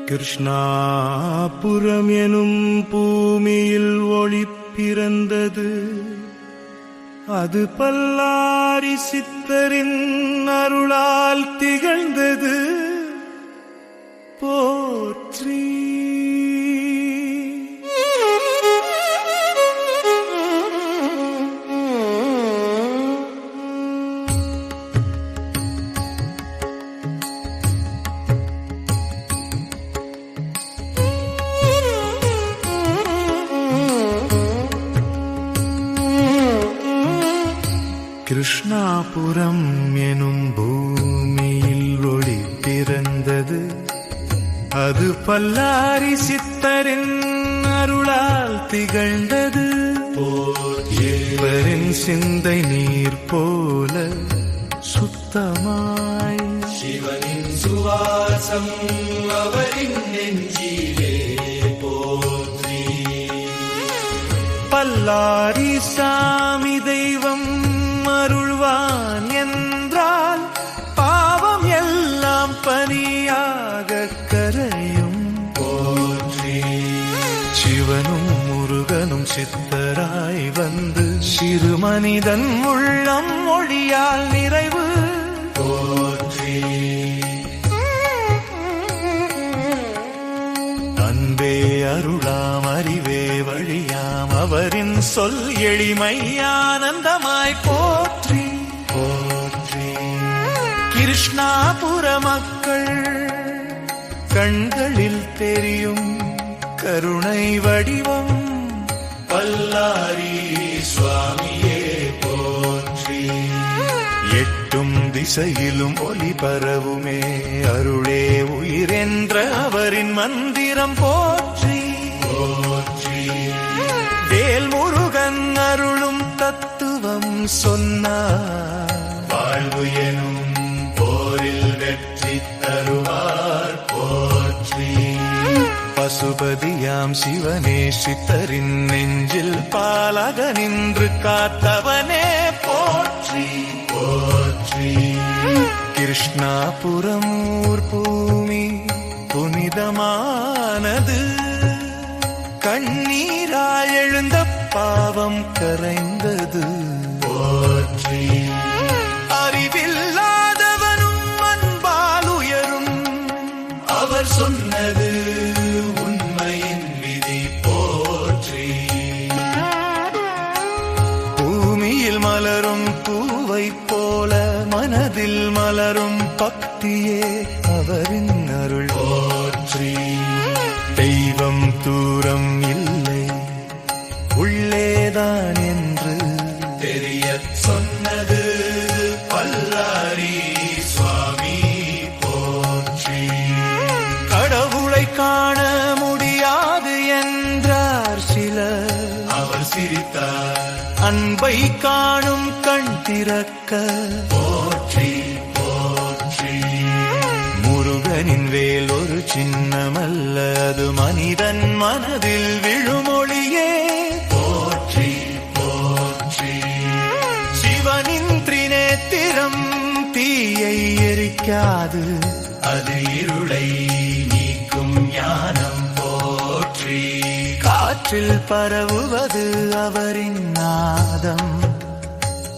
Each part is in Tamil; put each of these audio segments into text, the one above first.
கிருஷ்ணாபுரம் எனும் பூமியில் ஒளி பிறந்தது. அது பல்லாரி சித்தரின் அருளால் திகழ்ந்தது. போற்றி கிருஷ்ணாபுரம் எனும் பூமியில் ஒளி பிறந்தது. அது பல்லாரி சித்தரின் அருளால் திகழ்ந்தது. இவரின் சிந்தை நீர் போல சுத்தமாய் சிவனின் சுவாசம் அவரின் நெஞ்சிலே போற்றி. பல்லாரி சாமி தெய்வம் அருள்வான் என்றால் பாவம் எல்லாம் பனியாக கரையும். போற்றி சிவனும் முருகனும் சித்தராய் வந்து சிறு மனிதன் உள்ளம் மொழியால் நிறைவு. போற்றி அன்பே அருளாம் அறிவே வழியாம் அவரின் சொல் எளிமை ஆனந்தமாய் போற்றி. போற்றி கிருஷ்ணாபுர மக்கள் கண்களில் தெரியும் கருணை வடிவம். பல்லாரி சுவாமியே போற்றி. எட்டும் திசையிலும் ஒளி பரவுமே அருளே உயிர் என்ற அவரின் மந்திரம் போற்றி. போற்றி வேல் முருகன் அருளும் தத்துவம் சொன்னார். வாழ்வு எனும் போரில் வெற்றி தருவார். போற்றி பசுபதியாம் சிவனே சித்தரின் நெஞ்சில் பாலாக நின்று காத்தவனே போற்றி. போற்றி கிருஷ்ணாபுரம் ஊர் பூமி புனிதமானது. கண்ணீராய் எழுந்த பாவம் கரைந்தது. போற்றி அறிவில்லாதவனும் அன்பால் உயரும். அவர் சொன்னது உண்மையின் விதி. போற்றி பூமியில் மலரும் பூவை போல மனதில் மலரும் பக்தியே அவரின் அருள். போற்றி தெய்வம் தூரம் இல்லை உள்ளேதான் என்று தெரிய சொன்னது பல்லாரி சுவாமி. போற்றி கடவுளை காண முடியாது என்றார் சிலர். அவர் சிரித்தார். அன்பை காணும் கண் திறக்க. போற்றி போற்றி முருகனின் வேல் ஒரு சின்னமல்ல அது மனிதன் மனதில் விழுமொழியே. போற்றி போற்றி சிவனின் திரிநேத்திரம் தீயை எரிக்காது. அது இருளை நீக்கும் ஞானம். போற்றி காற்றில் பரவுவது அவரின் நாதம்.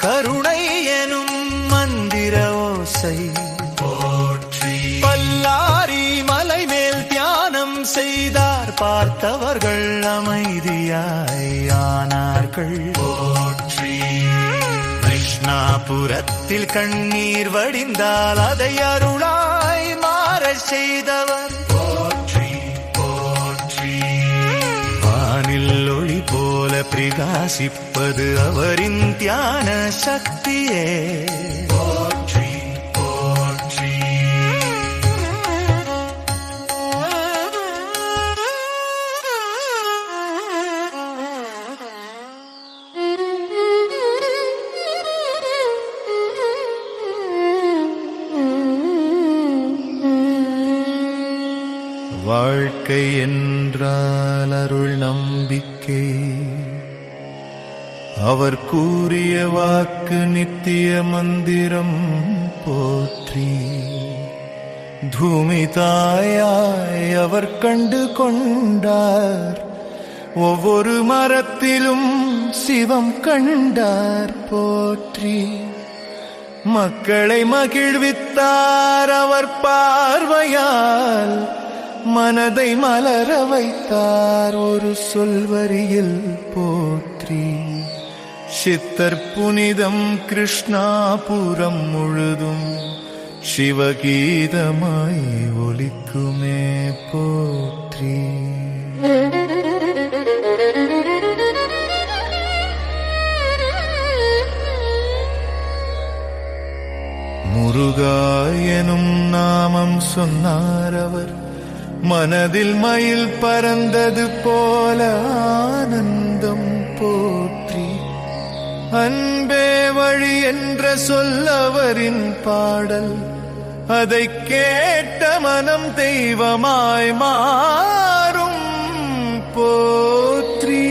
கருணை எனும் மந்திர ஓசை. போற்றி பல்லாரி மலை மேல் தியானம் செய்தார். பார்த்தவர்கள் அமைதியாய் ஆனார்கள். போற்றி கிருஷ்ணாபுரத்தில் கண்ணீர் வடிந்தால் அதை அருளாய் மாறச் செய்தவர். போற்றி போற்றி வானில் ஒளி போல பிரகாசிப்பது அவரின் தியான சக்தியே. போற்றி போற்றி வாழ்க்கை என்றால் அருள் நம்பிக்கை. அவர் கூறிய வாக்கு நித்திய மந்திரம். போற்றி தூமிதாயாய் அவர் கண்டு கொண்டார். ஒவ்வொரு மரத்திலும் சிவம் கண்டார் போற்றி. மக்களை மகிழ்வித்தார் அவர் பார்வையால், மனதை மலர வைத்தார் ஒரு சொல்வரியில் போற்றி. சித்தர் புனிதம் கிருஷ்ணாபுரம் முழுதும் சிவகீதமாய் ஒலிக்குமே போற்றி. முருகா எனும் நாமம் சொன்னார் அவர், மனதில் மயில் பறந்தது போல ஆனந்தம் போற்றி. அன்பே வழி என்ற சொல்லவரின் பாடல், அதை கேட்ட மனம் தெய்வமாய் மாறும் போற்றி.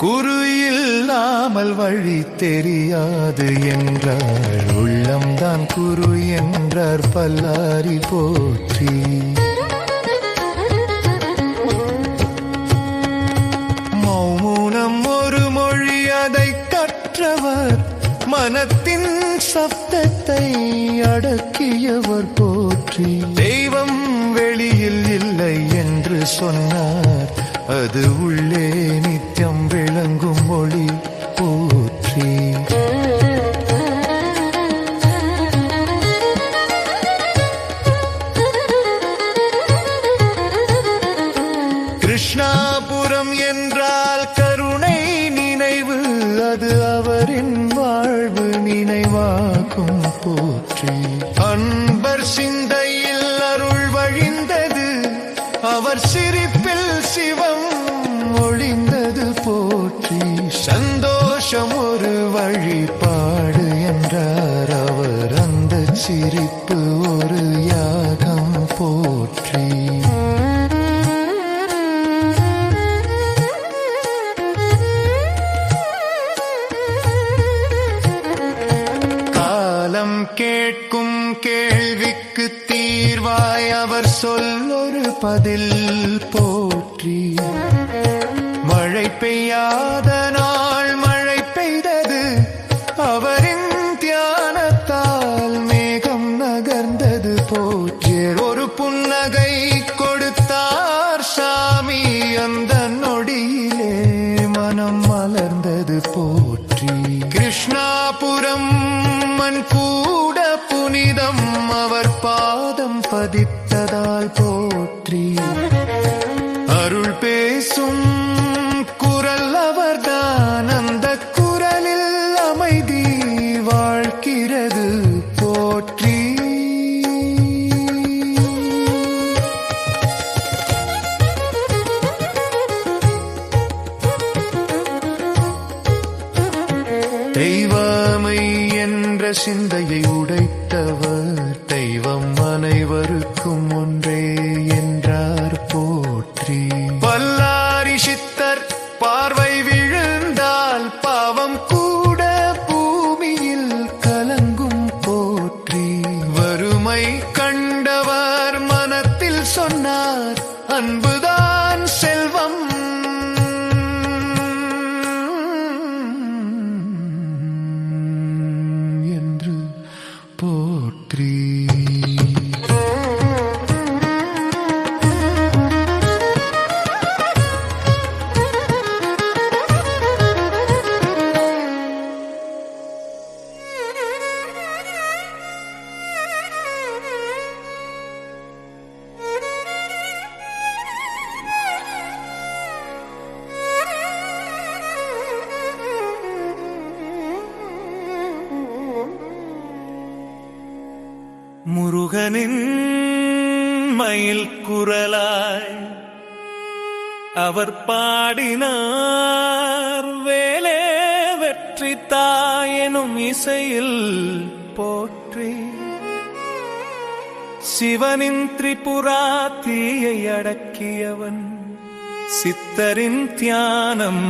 குரு இல்லாமல் வழி தெரியாது என்றார், உள்ளம்தான் குரு என்றார் பல்லாரி போற்றி. மௌனம் ஒரு மொழி, அதை கற்றவர் மனத்தின் சப்தத்தை அடக்கியவர் போற்றி. தெய்வம் வெளியில் இல்லை என்று சொன்னார், அது உள்ளே நித்தியம் விளங்கும் மொழி போற்றி. கிருஷ்ணாபுரம் என்றால் கருணை நினைவு, அது அவரின் வாழ்வு நினைவாகும் போற்றி. அன்பர் சிந்தையில் அருள் வழிந்தது, அவர் சிரிப்பில் சிவம் ஒளிந்தது போற்றி. சந்தோஷம் ஒரு வழிபாடு என்றார் அவர், அந்த சிரிப்பு ஒரு யாகம் போற்றி. காலம் கேட்கும் கேள்விக்கு தீர்வாய் அவர் சொல்லொரு பதில் போற்றி. மழை பெய்யாத நாள் மழை பெய்தது, அவரின் தியானத்தால் மேகம் நகர்ந்தது போற்றி. ஒரு புன்னகை கொடுத்தார் சாமி, அந்த நொடியிலே மனம் மலர்ந்தது போற்றி. கிருஷ்ணாபுரம் மண் கூட புனிதம், அவர் பாதம் பதித்ததால் போற்றி. அருள் பேசும் குரல் அவர்தான், அந்த குரலில் அமைதி வாழ்கிறது போற்றி. தெய்வமை என்ற சிந்தையை உடைத்தவர், தெய்வம் அனைவருக்கும் ஒன்றே என்றார் போற்றி. பல்லாரி சித்தர் பார்வை விழுந்தால் பாவம் கூட பூமியில் கலங்கும் போற்றி. வறுமை கண்டவர் மனத்தில் சொன்னார், அன்புதான் செல்வம் என்று போற்றி. முருகனின் மயில் குரலாய் அவர் பாடினார், வேலே வெற்றி தாயெனும் இசையில் போற்றி. சிவனின் திரிபுரா தீயை அடக்கியவன், சித்தரின் தியானம்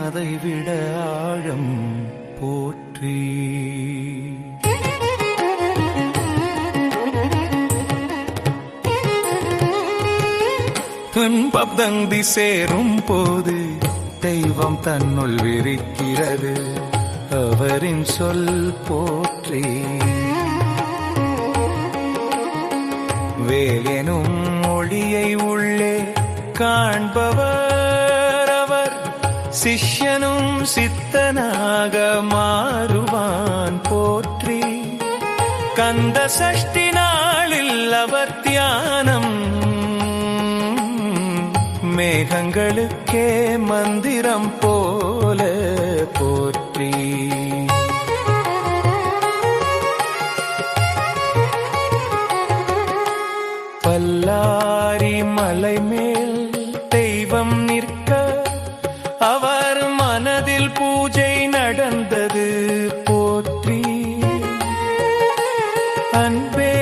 அதைவிட ஆழம் போற்றி. துன்பப்தந்தி சேரும் போது தெய்வம் தன்னுள் விரிக்கிறது, அவரின் சொல் போற்றி. வேலெனும் ஒளியை உள்ளே காண்பவர் அவர், சிஷ்யனும் சித்தனாக மாறுவான் போற்றி. கந்த சஷ்டி நாளில் அவர் தியானம் மேகங்களுக்கே மந்திரம் போல போற்றி. பல்லாரி மலை மேல் தெய்வம் நிற்க அவர் மனதில் பூஜை நடந்தது போற்றி. அன்பே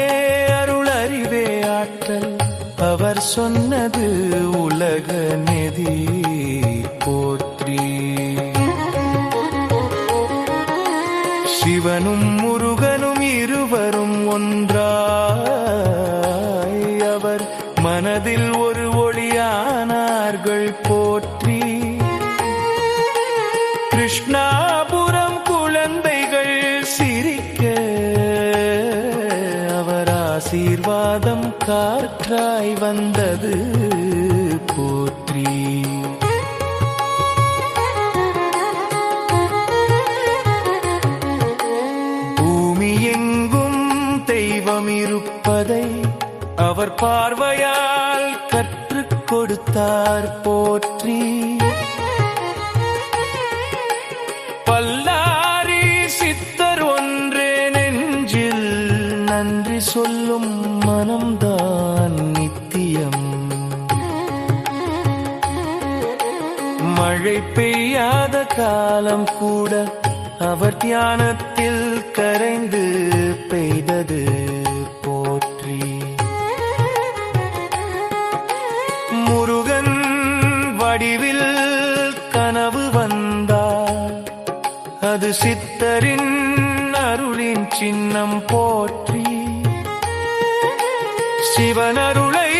அருள் அறிவே ஆற்றல் அவர் சொன்னது உலக நிதி போற்றி. சிவனும் முருகனும் இருவரும் ஒன்றாய் அவர் மனதில் ஒரு ஒளியானார்கள் போற்றி. கிருஷ்ணாபுரம் குழந்தைகள் சிரிக்க அவர் ஆசீர்வாதம் காற்றாய் வந்தது போற்றி. பூமி எங்கும் தெய்வம் இருப்பதை அவர் பார்வையால் கற்றுக் கொடுத்தார் போற்றி. பல்லாரி சித்தர் ஒன்றே நெஞ்சில் நன்றி சொல்லும் மனம்தான் நித்தியம். மழை பெய்யாத காலம் கூட அவர் தியானத்தில் கரைந்து பெய்தது போற்றி. முருகன் வடிவில் கனவு வந்தார், அது சித்தரின் அருளின் சின்னம் போற்றி. சிவன் அருளை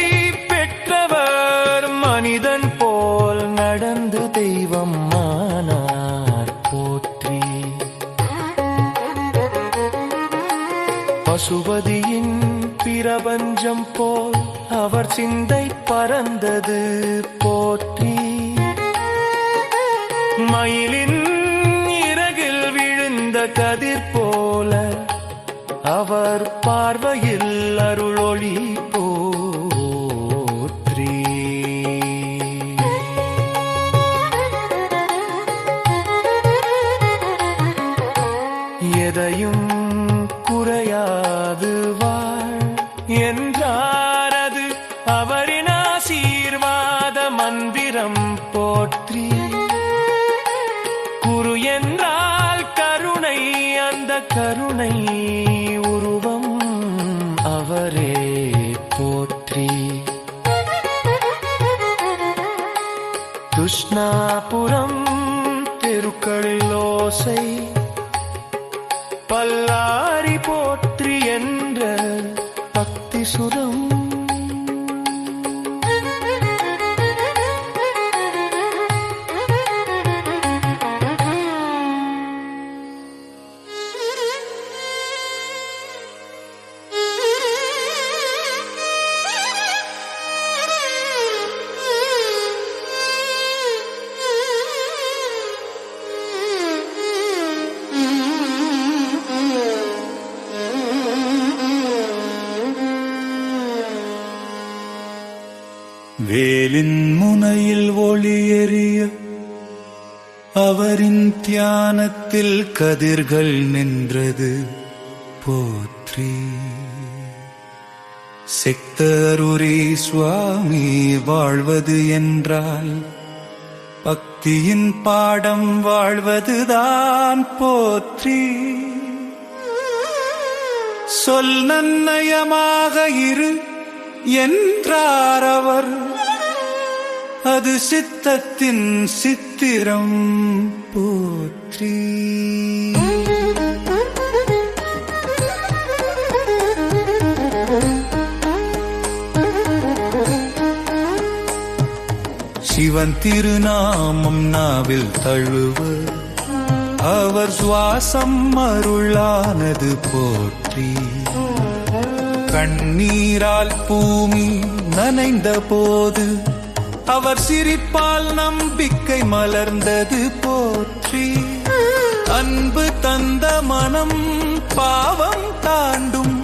பெற்றவர் மனிதன் போல் நடந்து தெய்வம் ஆனார் போற்றி. பசுபதியின் பிரபஞ்சம் போல் அவர் சிந்தை பறந்தது போற்றி. மயிலின் இறகில் விழுந்த கதிர் போல அவர் பார்வையில் அருளொளி போற்றி. எதையும் குறையாது வாழ் என்றார், அது அவரின் ஆசீர்வாத மந்திரம் போற்றி. குரு என்றால் கருணை, அந்த கருணை உருவம் அவரே போற்றி. கிருஷ்ணாபுரம் தெருக்களில் ஓசை பல்லாரி போற்றி என்ற பக்தி சுரம். வேலின் முனையில் ஒளி எரிய அவரின் தியானத்தில் கதிர்கள் நின்றது போற்றி. சித்தருரி சுவாமி வாழ்வது என்றால் பக்தியின் பாடம் வாழ்வதுதான் போற்றி. சொல் நன்னயமாக இரு என்றார் அவர், அது சித்தத்தின் சித்திரம் போற்றி. சிவன் திருநாமம் நாவில் தழுவ அவர் சுவாசம் அருளானது போற்றி. கண்ணீரால் பூமி நனைந்த போது அவர் சிரிப்பால் நம்பிக்கை மலர்ந்தது போற்றி. அன்பு தந்த மனம் பாவம் தாண்டும்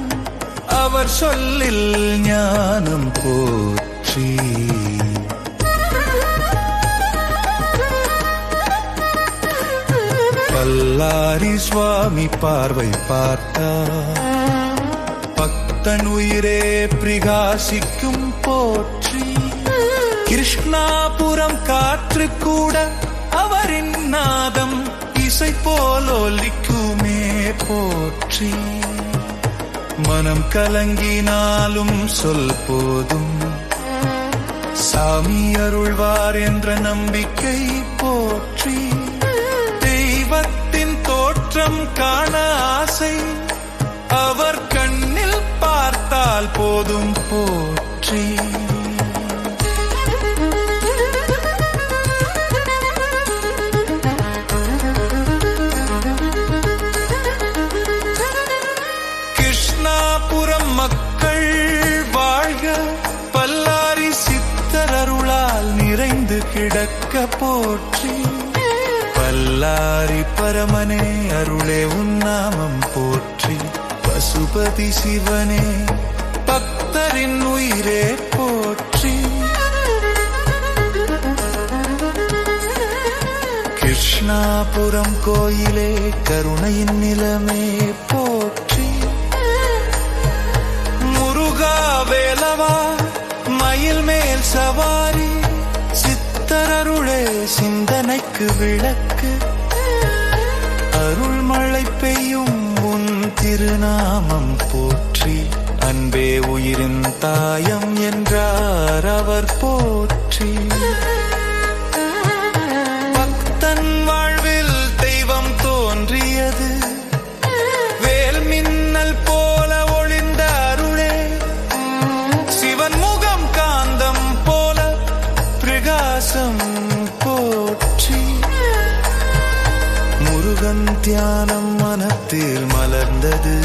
அவர் சொல்லில் ஞானம் போற்றி. பல்லாரி சுவாமி பார்வை பார்த்தார், பக்தன் உயிரே பிரகாசிக்கும் போற்றி. கிருஷ்ணாபுரம் காற்று கூட அவரின் நாதம் இசை போலொலிக்குமே போற்றி. மனம் கலங்கினாலும் சொல் போதும் சாமி அருள்வார் என்ற நம்பிக்கை போற்றி. தெய்வத்தின் தோற்றம் காண ஆசை அவர் கண்ணில் பார்த்தால் போதும் போற்றி. கிருஷ்ணாபுரம் மக்கள் வாழ்க, பல்லாரி சித்தர் அருளால் நிறைந்து கிடக்க போற்றி. பல்லாரி பரமனே அருளே உன்னாமம் போற்றி. பசுபதி சிவனே பக்தரின் உயிரே போற்றி. கிருஷ்ணாபுரம் கோயிலே கருணையின் நிலமே போற்றி. முருகா வேலவா மயில் மேல் சவாரி, சித்தரருளே சிந்தனைக்கு விளக்கு. அருள் மழை பெய்யும் உன் திருநாமம் போற்றி. அன்பே உயிரின் தாயம் என்றார் அவர் போற்றி. பக்தன் வாழ்வில் தெய்வம் தோன்றியது, வேல் மின்னல் போல ஒளிந்த அருளே. சிவன் முகம் காந்தம் போல பிரகாசம் போற்றி. முருகன் தியானம் மனத்தில் மலர்ந்தது,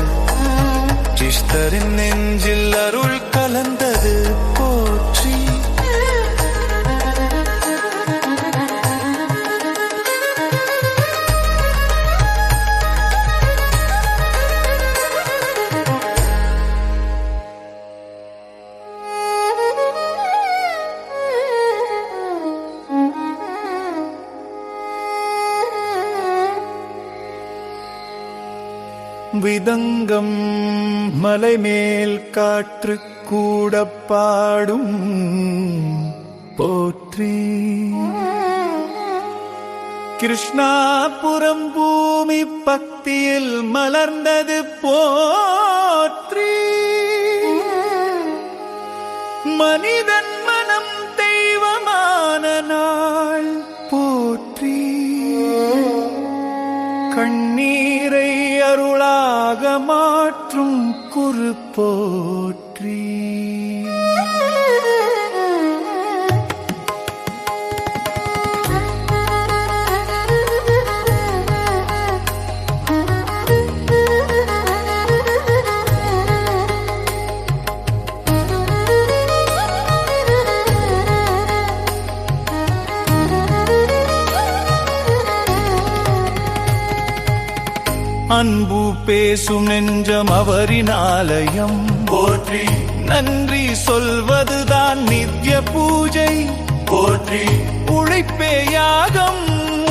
சிஷ்டரின் நெஞ்சில் அருள் கலந்தது போற்றி. விதங்கம் மலைமேல் காற்று கூட பாடும் போற்றி. கிருஷ்ணாபுரம் பூமி பக்தியில் மலர்ந்தது போற்றி. மனிதன் மனம் தெய்வமான நாள் போற்றி. கண்ணீரை அருளாக மாற்றும் குரு போற்றி. அன்பு பேசும் நெஞ்சம் அவரின் ஆலயம் போற்றி. நன்றி சொல்வதுதான் நித்ய பூஜை போற்றி. உழைப்பே யாகம்,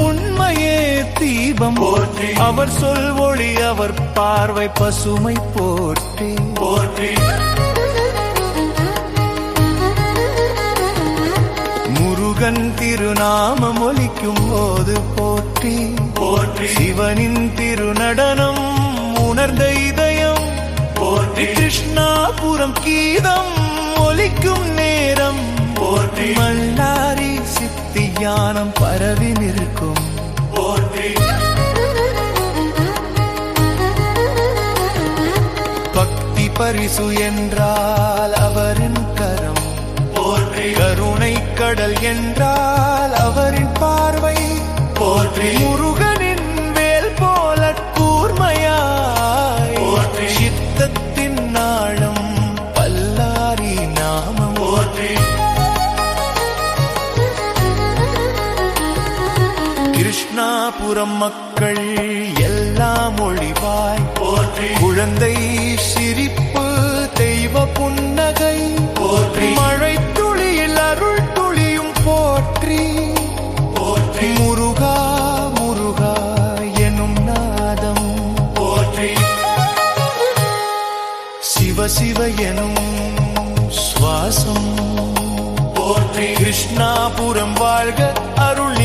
உண்மையே தீபம் போற்றி. அவர் சொல் ஒளி, அவர் பார்வை பசுமை போற்றி. போற்றி. முருகன் திருநாமம் ஒலிக்கும் போது போற்றி. போற்றி. சிவனின் திருநடனம் உணர்ந்த இதயம் போற்றி. கிருஷ்ணாபுரம் கீதம் ஒலிக்கும் நேரம் போற்றி. மல்லாரி திரிசு என்றால் அவரின் கரம், போற்றி கருணை கடல் என்றால் அவரின் பார்வை, போற்றி முருகனின் வேல் போல கூர்மையாய், போற்றி சித்தத்தின் நாளம் பல்லாரி நாமம், போற்றி கிருஷ்ணாபுரம் மக்கள் எல்லாம் ஒளிவாய், போற்றி குழந்தை சிரிப்பு தெய்வ புன்னகை, போற்றி மழை துளியில் அருள் துளியும் போற்றி, போற்றி முருகா முருகா எனும் நாதம், போற்றி சிவ சிவ எனும் சுவாசம், போற்றி கிருஷ்ணாபுரம் வாழ்க அருள்